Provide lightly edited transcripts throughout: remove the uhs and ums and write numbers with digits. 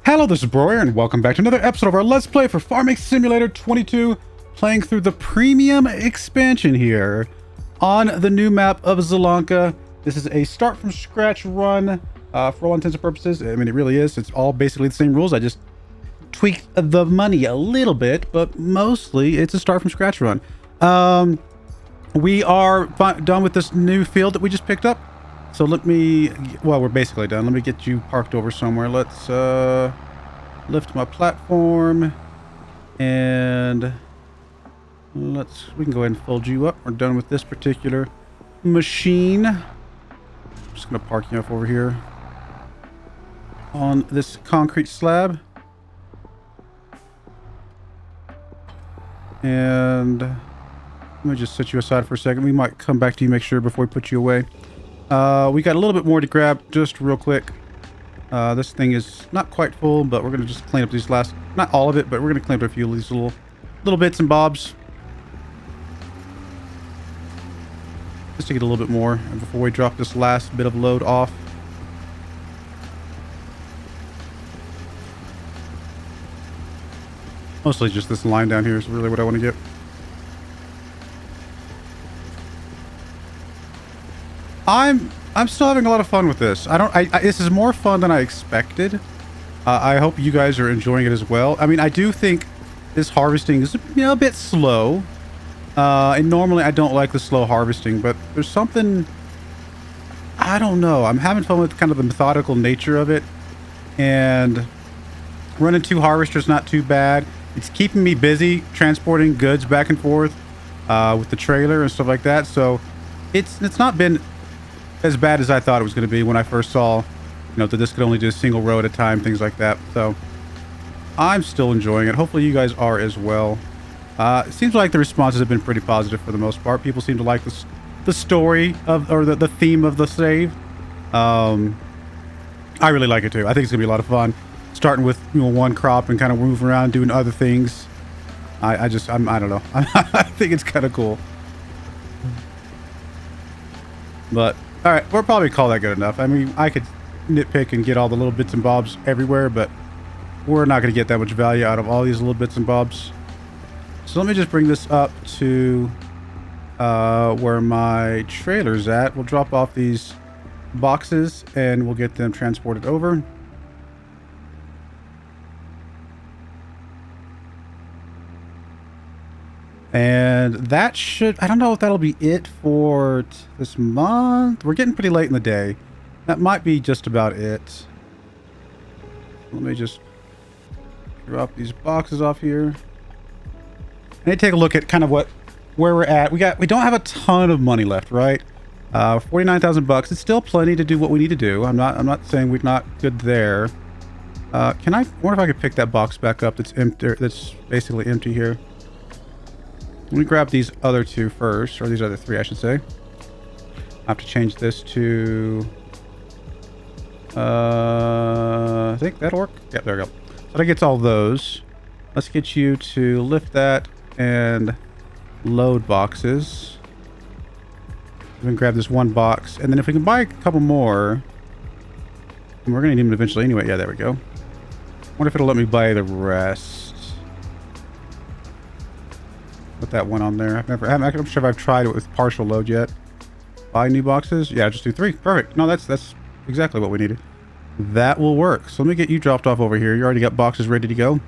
Hello, this is Broyar, and welcome back to another episode of our Let's Play for Farming Simulator 22, playing through the premium expansion here on the new map of Zielonka. This is a start from scratch run for all intents and purposes. I mean, it really is. It's all basically the same rules. I just tweaked the money a little bit, but mostly it's a start from scratch run. We are done with this new field that we just picked up. So let me, well, we're basically done. Let me get you parked over somewhere. Let's lift my platform and we can go ahead and fold you up. We're done with this particular machine. I'm just gonna park you up over here on this concrete slab. And let me just set you aside for a second. We might come back to you, make sure before we put you away. We got a little bit more to grab just real quick. This thing is not quite full, but we're gonna just clean up these last, not all of it, but we're gonna clean up a few of these little bits and bobs just to get a little bit more before we drop this last bit of load off. Mostly just this line down here is really what I want to get. I'm still having a lot of fun with this. This is more fun than I expected. I hope you guys are enjoying it as well. I mean, I do think this harvesting is, a bit slow. And normally I don't like the slow harvesting, but there's something, I don't know. I'm having fun with kind of the methodical nature of it. And running 2 harvesters, not too bad. It's keeping me busy transporting goods back and forth with the trailer and stuff like that. So it's not been as bad as I thought it was going to be when I first saw, that this could only do a single row at a time, things like that. So I'm still enjoying it. Hopefully you guys are as well. It seems like the responses have been pretty positive for the most part. People seem to like the story of, or the theme of the save. I really like it too. I think it's gonna be a lot of fun. Starting with one crop and kind of moving around doing other things. I don't know. I think it's kind of cool. But all right, we'll probably call that good enough. I mean, I could nitpick and get all the little bits and bobs everywhere, but we're not going to get that much value out of all these little bits and bobs. So let me just bring this up to where my trailer's at. We'll drop off these boxes and we'll get them transported over. And that should, I don't know if that'll be it for this month. We're getting pretty late in the day. That might be just about it. Let me just drop these boxes off here. I need to take a look at kind of where we're at. We don't have a ton of money left, right? 49,000 bucks. It's still plenty to do what we need to do. I'm not saying we're not good there. I wonder if I could pick that box back up that's empty, that's basically empty here. Let me grab these other 2 first, or these other 3, I should say. I have to change this to, I think that'll work. Yep, there we go. So that gets all those. Let's get you to lift that and load boxes. We can grab this 1 box, and then if we can buy a couple more, and we're gonna need them eventually anyway. Yeah, there we go. Wonder if it'll let me buy the rest. Put that one on there. I'm not sure if I've tried it with partial load yet. Buy new boxes. Yeah, just do 3. Perfect. No, that's exactly what we needed. That will work. So let me get you dropped off over here. You already got boxes ready to go.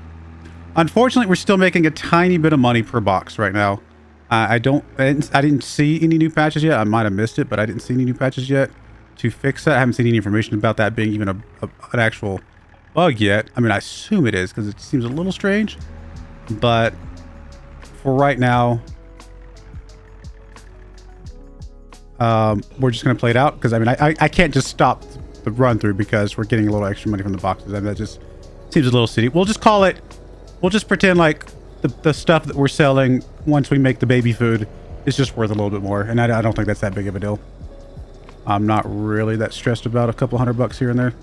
Unfortunately, we're still making a tiny bit of money per box right now. I didn't see any new patches yet. I might have missed it, but I didn't see any new patches yet to fix that. I haven't seen any information about that being even an actual bug yet. I mean, I assume it is because it seems a little strange, but for right now, we're just going to play it out because I mean, I can't just stop the run through because we're getting a little extra money from the boxes. I mean, that just seems a little silly. We'll just call it, we'll just pretend like the stuff that we're selling once we make the baby food is just worth a little bit more. And I don't think that's that big of a deal. I'm not really that stressed about a couple $100 here and there.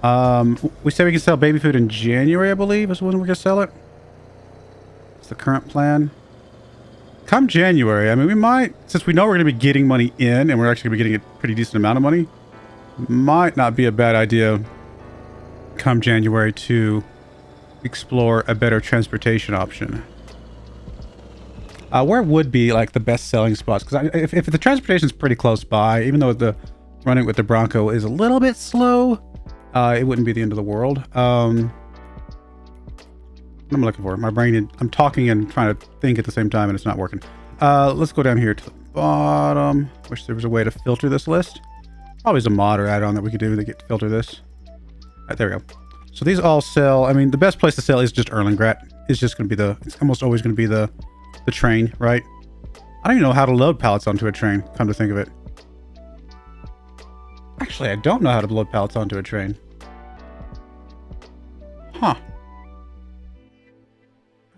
We said we can sell baby food in January, I believe, is when we're gonna sell it. It's the current plan. Come January, I mean, we might, since we know we're gonna be getting money in, and we're actually gonna be getting a pretty decent amount of money, might not be a bad idea come January to explore a better transportation option. Where would be like the best selling spots? Because if the transportation is pretty close by, even though the running with the Bronco is a little bit slow, it wouldn't be the end of the world. What am I looking for? My brain, I'm talking and trying to think at the same time, and it's not working. Let's go down here to the bottom. Wish there was a way to filter this list. Probably a mod or add-on that we could do to get to filter this. All right, there we go. So these all sell. I mean, the best place to sell is just Erlengrat. It's just going to be it's almost always going to be the train, right? I don't even know how to load pallets onto a train, come to think of it. Actually, I don't know how to load pallets onto a train. Huh.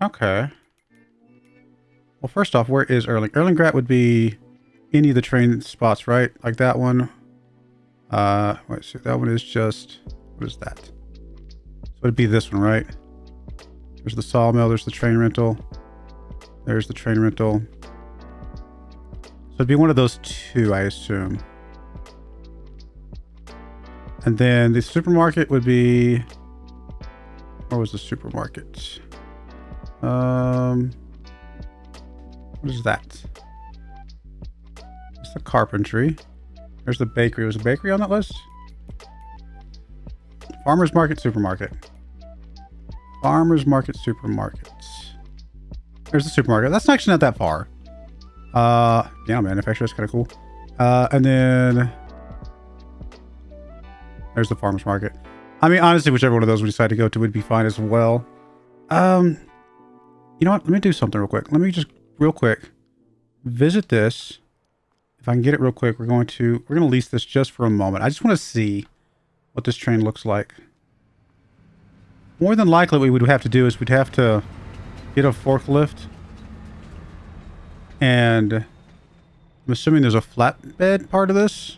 Okay. Well, first off, where is Erlengrat would be any of the train spots, right? Like that one. Wait, so that one is just, what is that? So it'd be this one, right? There's the sawmill, there's the train rental. There's the train rental. So it'd be one of those two, I assume. And then the supermarket would be, where was the supermarket? What is that? It's the carpentry. There's the bakery. Was a bakery on that list? Farmers market, supermarket. Farmers market, supermarkets. There's the supermarket. That's actually not that far. Yeah, manufacturer is kind of cool. And then there's the farmers market. I mean, honestly, whichever one of those we decide to go to would be fine as well. You know what? Let me do something real quick. Let me just real quick visit this. If I can get it real quick, we're gonna lease this just for a moment. I just want to see what this train looks like. More than likely, what we would have to do is we'd have to get a forklift, and I'm assuming there's a flatbed part of this.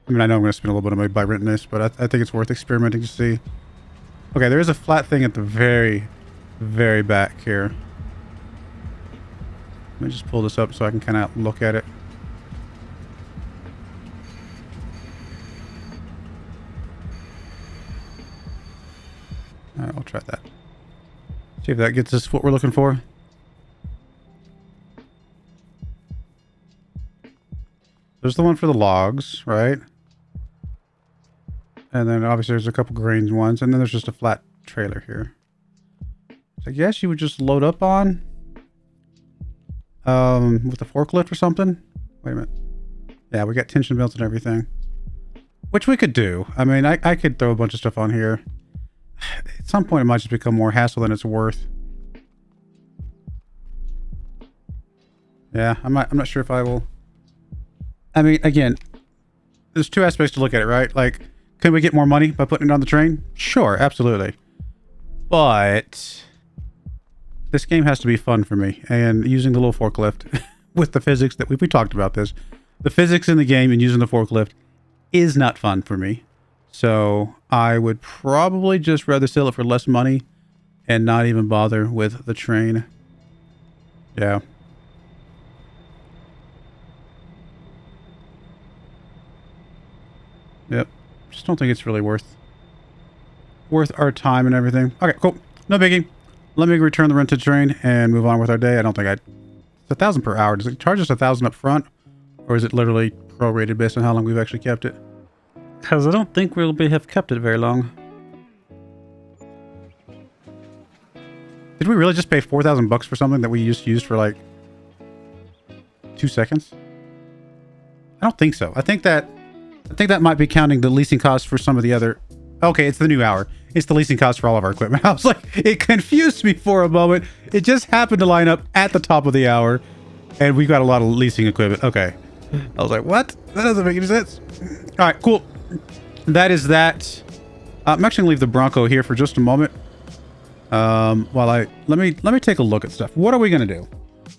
I mean, I know I'm going to spend a little bit of money by renting this, but I think it's worth experimenting to see. Okay, there is a flat thing at the very, very back here. Let me just pull this up so I can kind of look at it. All right, I'll try that. See if that gets us what we're looking for. There's the one for the logs, right? And then obviously there's a couple grain ones, and then there's just a flat trailer here. So I guess you would just load up on with a forklift or something. Wait a minute. Yeah, we got tension belts and everything, which we could do. I mean, I could throw a bunch of stuff on here. At some point, it might just become more hassle than it's worth. Yeah, I'm not sure if I will. I mean, again, there's two aspects to look at it, right? Like, can we get more money by putting it on the train? Sure, absolutely. But this game has to be fun for me, and using the little forklift with the physics that we talked about this, the physics in the game and using the forklift is not fun for me. So I would probably just rather sell it for less money and not even bother with the train. Yeah. Yep. Just don't think it's really worth our time and everything. Okay, cool. No biggie. Let me return the rented train and move on with our day. I don't think it's 1,000 per hour. Does it charge us 1,000 up front? Or is it literally prorated based on how long we've actually kept it? Because I don't think we'll have kept it very long. Did we really just pay 4,000 bucks for something that we used for like 2 seconds? I don't think so. I think that might be counting the leasing costs for some of the other. Okay, it's the new hour. It's the leasing cost for all of our equipment. I was like, it confused me for a moment. It just happened to line up at the top of the hour, and we got a lot of leasing equipment. Okay. I was like, what? That doesn't make any sense. All right, cool. That is that. I'm actually gonna leave the Bronco here for just a moment. While let me take a look at stuff. What are we gonna do?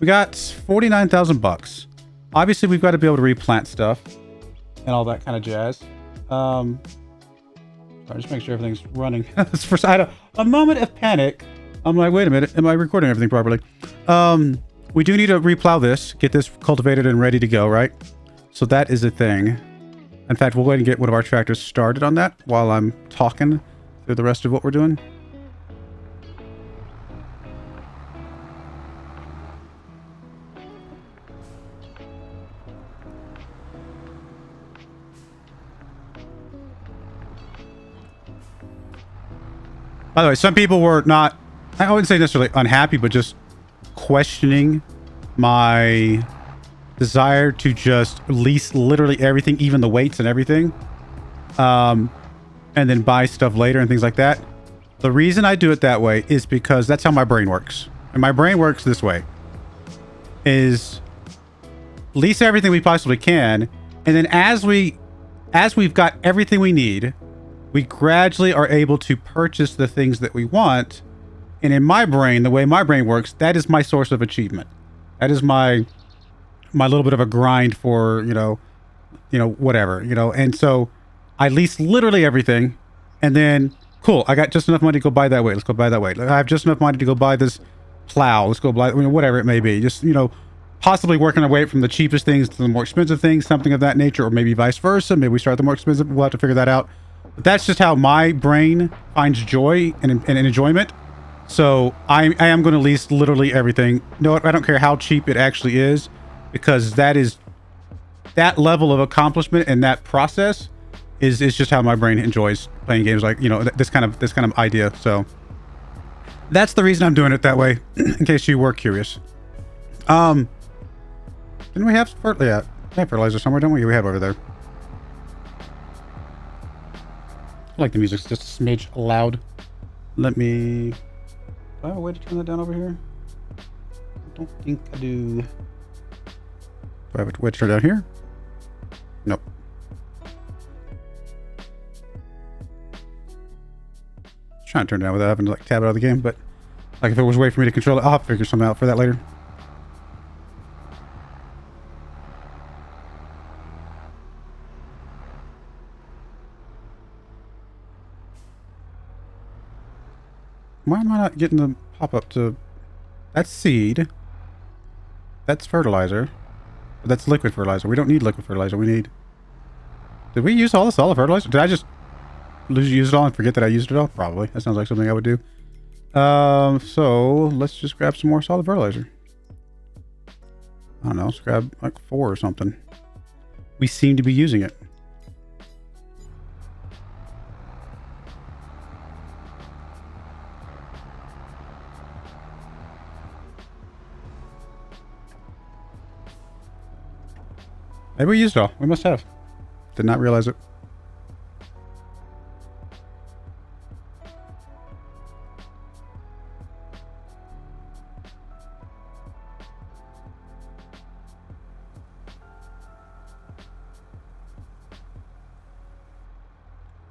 We got 49,000 bucks. Obviously, we've got to be able to replant stuff and all that kind of jazz. Sorry, just make sure everything's running. First, I had a moment of panic. I'm like, wait a minute, am I recording everything properly? We do need to replow this, get this cultivated and ready to go, right? So that is a thing. In fact, we'll go ahead and get one of our tractors started on that while I'm talking through the rest of what we're doing. By the way, some people were not, I wouldn't say necessarily unhappy, but just questioning my desire to just lease literally everything, even the weights and everything, and then buy stuff later and things like that. The reason I do it that way is because that's how my brain works. And my brain works this way, is lease everything we possibly can, and then as we've got everything we need, we gradually are able to purchase the things that we want. And in my brain, the way my brain works, that is my source of achievement. That is my little bit of a grind for, you know, whatever, you know. And so I lease literally everything, and then cool, I got just enough money to go buy that weight. Let's go buy that weight. I have just enough money to go buy this plow. Let's go buy, whatever it may be. Just, you know, possibly working our way from the cheapest things to the more expensive things, something of that nature, or maybe vice versa. Maybe we start the more expensive. We'll have to figure that out. But that's just how my brain finds joy and enjoyment. So I am going to lease literally everything. No, I don't care how cheap it actually is, because that level of accomplishment and that process is just how my brain enjoys playing games, like, you know, this kind of idea. So that's the reason I'm doing it that way, in case you were curious. Didn't we have fertilizer somewhere, don't we? We have over there. I like the music's just a smidge loud. Let me... Do I have a way to turn that down over here? I don't think I do. Do I have a way to turn it down here? Nope. Trying to turn it down without having to like tab it out of the game, but like if it was a way for me to control it, I'll have to figure something out for that later. Why am I not getting the pop-up to... That's seed. That's fertilizer. But that's liquid fertilizer. We don't need liquid fertilizer. We need... Did we use all the solid fertilizer? Did I just use it all and forget that I used it all? Probably. That sounds like something I would do. So let's just grab some more solid fertilizer. I don't know. Let's grab like 4 or something. We seem to be using it. Maybe we used it all. We must have. Did not realize it.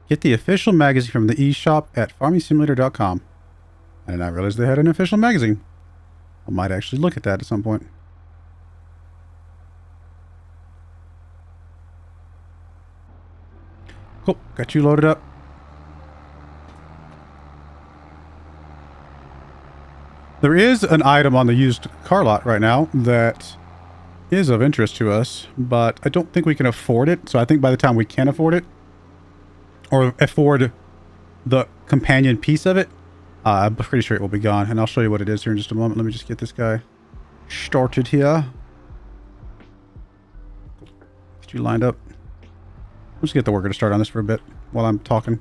Get the official magazine from the eShop at farmingsimulator.com. I did not realize they had an official magazine. I might actually look at that at some point. Cool. Got you loaded up. There is an item on the used car lot right now that is of interest to us, but I don't think we can afford it. So I think by the time we can afford it, or afford the companion piece of it, I'm pretty sure it will be gone. And I'll show you what it is here in just a moment. Let me just get this guy started here. Get you lined up. Let's get the worker to start on this for a bit while I'm talking.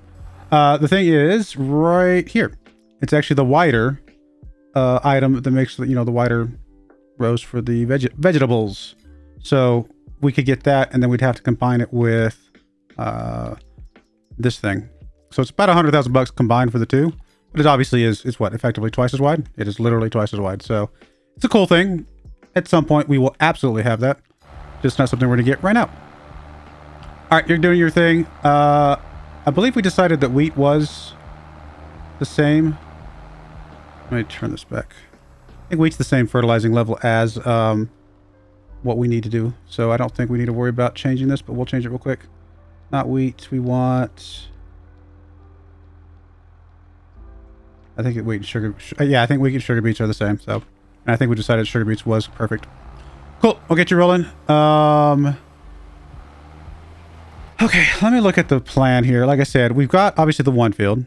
The thing is right here. It's actually the wider item that makes, you know, the wider rows for the vegetables. So we could get that, and then we'd have to combine it with this thing. So it's about 100,000 bucks combined for the two. But it obviously is what, effectively twice as wide? It is literally twice as wide. So it's a cool thing. At some point we will absolutely have that. Just not something we're going to get right now. All right, you're doing your thing. I believe we decided that wheat was the same. Let me turn this back. I think wheat's the same fertilizing level as what we need to do. So I don't think we need to worry about changing this, but we'll change it real quick. Not wheat. We want... I think wheat and sugar... yeah, I think wheat and sugar beets are the same. So, and I think we decided sugar beets was perfect. Cool. I'll get you rolling. Okay, let me look at the plan here. Like I said, we've got obviously the one field.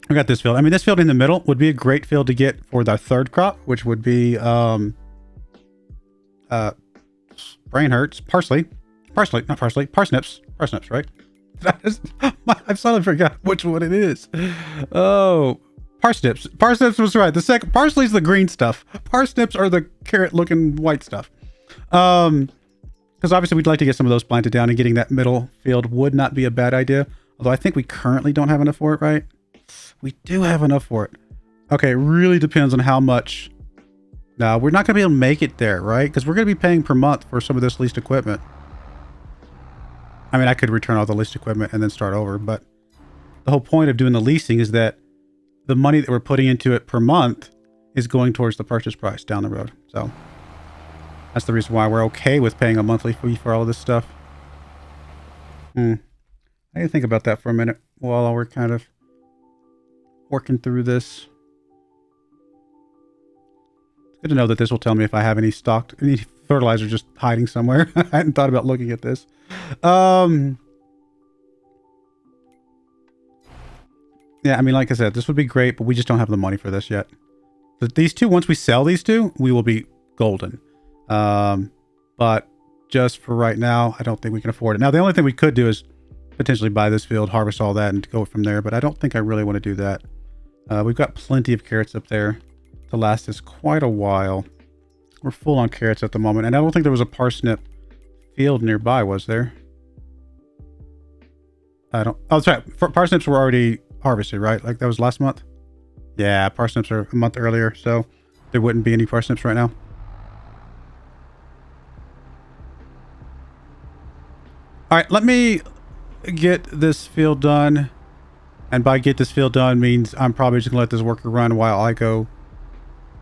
We got this field. I mean, this field in the middle would be a great field to get for the third crop, which would be brain hurts, parsnips, right? I've suddenly forgot which one it is. Oh, parsnips. Parsnips was right. The second parsley's the green stuff. Parsnips are the carrot-looking white stuff. Because obviously we'd like to get some of those planted down, and getting that middle field would not be a bad idea. Although I think we currently don't have enough for it, right? We do have enough for it. Okay, it really depends on how much. No, we're not going to be able to make it there, right? Because we're going to be paying per month for some of this leased equipment. I mean, I could return all the leased equipment and then start over, but the whole point of doing the leasing is that the money that we're putting into it per month is going towards the purchase price down the road. So that's the reason why we're okay with paying a monthly fee for all of this stuff. I need to think about that for a minute while we're kind of working through this. It's good to know that this will tell me if I have any stocked, any fertilizer just hiding somewhere. I hadn't thought about looking at this. Yeah, I mean, like I said, this would be great, but we just don't have the money for this yet. But these two, once we sell these two, we will be golden. But just for right now, I don't think we can afford it. Now, the only thing we could do is potentially buy this field, harvest all that, and go from there. But I don't think I really want to do that. We've got plenty of carrots up there to last us quite a while. We're full on carrots at the moment. And I don't think there was a parsnip field nearby, was there? I don't... Oh, that's right. Parsnips were already harvested, right? Like that was last month? Yeah, parsnips are a month earlier, so there wouldn't be any parsnips right now. All right, let me get this field done. And by get this field done means I'm probably just gonna let this worker run while I go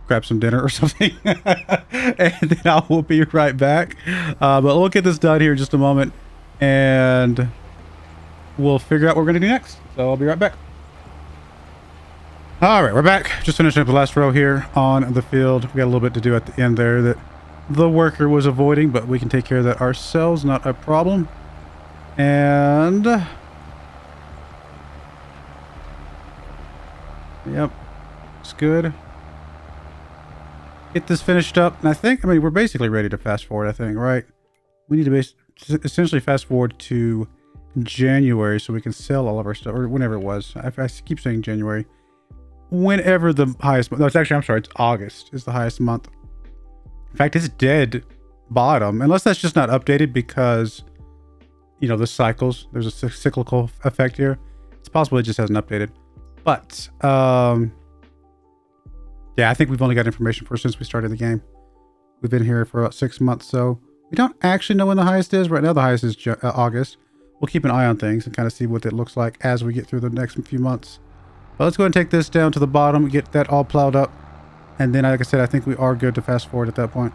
grab some dinner or something. And then I will be right back. But we'll get this done here in just a moment. And we'll figure out what we're gonna do next. So I'll be right back. All right, we're back. Just finishing up the last row here on the field. We got a little bit to do at the end there that the worker was avoiding, but we can take care of that ourselves, not a problem. And yep, it's good. Get this finished up, and I mean, we're basically ready to fast forward, I think, right? We need to essentially fast forward to January so we can sell all of our stuff, or whenever it was. I keep saying January. Whenever the highest month, no, it's actually, I'm sorry, it's August is the highest month. In fact, it's dead bottom, unless that's just not updated because, you know, the cycles, there's a cyclical effect here. It's possible it just hasn't updated. But, yeah, I think we've only got information for since we started the game. We've been here for about 6 months, so we don't actually know when the highest is. Right now, the highest is August. We'll keep an eye on things and kind of see what it looks like as we get through the next few months. But let's go ahead and take this down to the bottom, get that all plowed up. And then, like I said, I think we are good to fast forward at that point.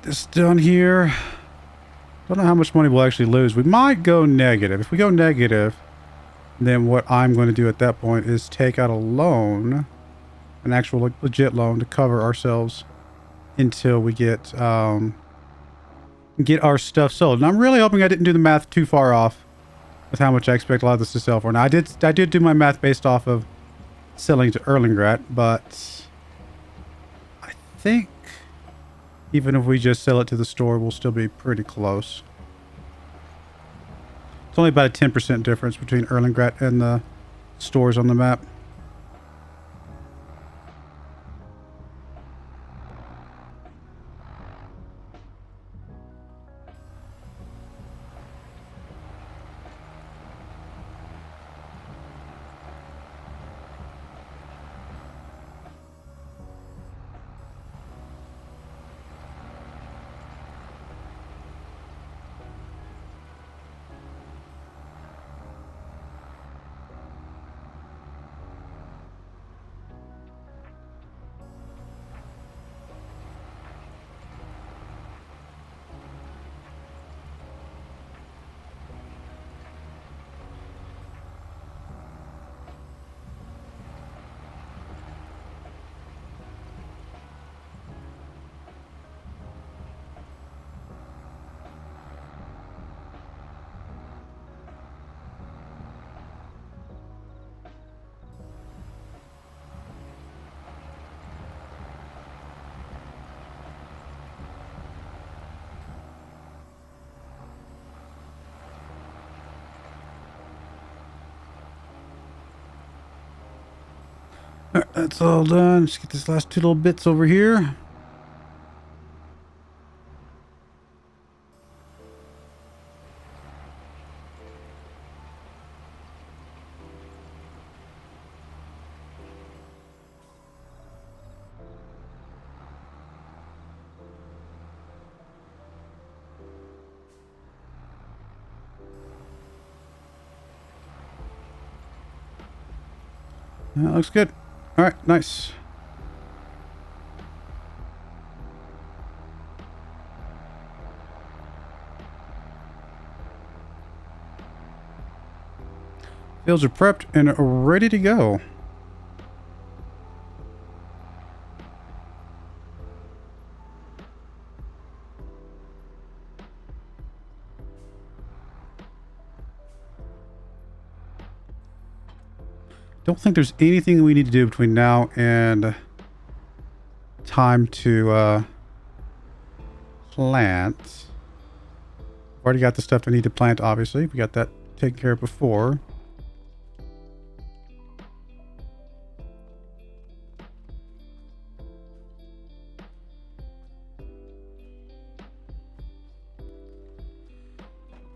this done here. Don't know how much money we'll actually lose. We might go negative. If we go negative, then what I'm going to do at that point is take out a loan, an actual legit loan to cover ourselves until we get our stuff sold. And I'm really hoping I didn't do the math too far off with how much I expect a lot of this to sell for. Now I did do my math based off of selling to Erlengrat, but I think even if we just sell it to the store, we'll still be pretty close. It's only about a 10% difference between Erlengrat and the stores on the map. Alright, that's all done. Just get these last two little bits over here. That looks good. All right, nice. Fields are prepped and ready to go. Don't think there's anything we need to do between now and time to plant. Already got the stuff I need to plant, obviously. We got that taken care of before.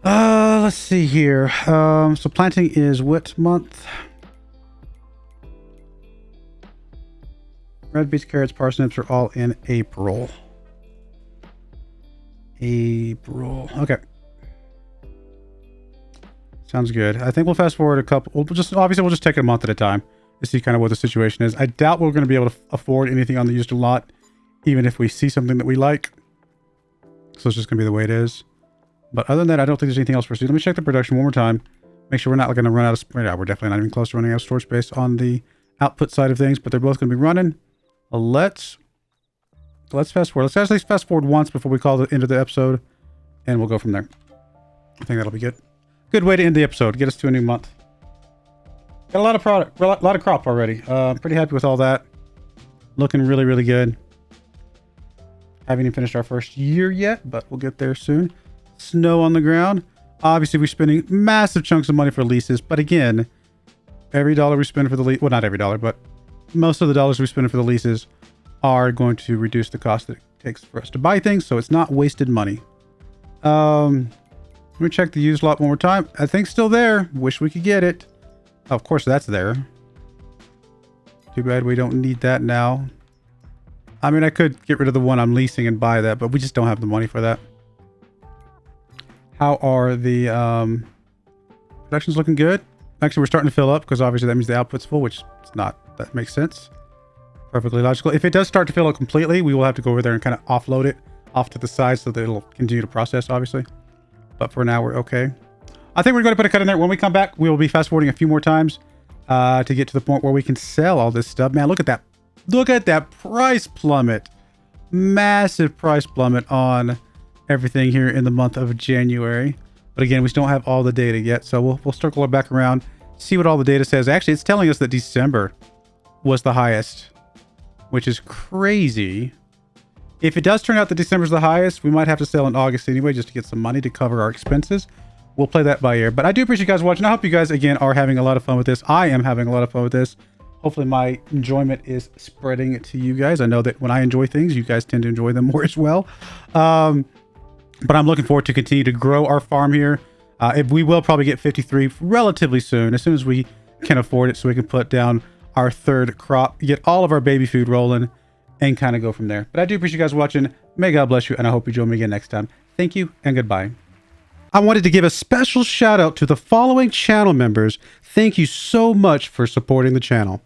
Let's see here. So planting is what month? Red beets, carrots, parsnips are all in April. April. Okay. Sounds good. I think we'll fast forward a couple. We'll just take it a month at a time to see kind of what the situation is. I doubt we're going to be able to afford anything on the used lot, even if we see something that we like. So it's just going to be the way it is. But other than that, I don't think there's anything else for us to do. Let me check the production one more time. Make sure we're not going to run out of... Yeah, we're definitely not even close to running out of storage space on the output side of things, but they're both going to be running. Let's fast forward. Let's actually fast forward once before we call the end of the episode, and we'll go from there. I think that'll be good. Good way to end the episode. Get us to a new month. Got a lot of product, a lot of crop already. Pretty happy with all that. Looking really, really good. Haven't even finished our first year yet, but we'll get there soon. Snow on the ground. Obviously, we're spending massive chunks of money for leases, but again, every dollar we spend for the lease, well, not every dollar, but most of the dollars we spend for the leases are going to reduce the cost that it takes for us to buy things, so it's not wasted money. Let me check the used lot one more time. I think still there. Wish we could get it. Oh, of course, that's there. Too bad we don't need that now. I mean, I could get rid of the one I'm leasing and buy that, but we just don't have the money for that. How are the production's looking good? Actually, we're starting to fill up because obviously that means the output's full, which it's not. That makes sense. Perfectly logical. If it does start to fill up completely, we will have to go over there and kind of offload it off to the side so that it'll continue to process, obviously. But for now, we're okay. I think we're going to put a cut in there. When we come back, we will be fast forwarding a few more times to get to the point where we can sell all this stuff. Man, look at that. Look at that price plummet. Massive price plummet on everything here in the month of January. But again, we still don't have all the data yet. So we'll circle it back around, see what all the data says. Actually, it's telling us that December was the highest, which is crazy. If it does turn out that December's the highest, we might have to sell in August anyway, just to get some money to cover our expenses. We'll play that by ear. But I do appreciate you guys watching. I hope you guys, again, are having a lot of fun with this. I am having a lot of fun with this. Hopefully my enjoyment is spreading to you guys. I know that when I enjoy things, you guys tend to enjoy them more as well. But I'm looking forward to continue to grow our farm here. We will probably get 53 relatively soon, as soon as we can afford it, so we can put down our third crop, get all of our baby food rolling, and kind of go from there. But I do appreciate you guys watching. May God bless you, and I hope you join me again next time. Thank you, and goodbye. I wanted to give a special shout out to the following channel members. Thank you so much for supporting the channel.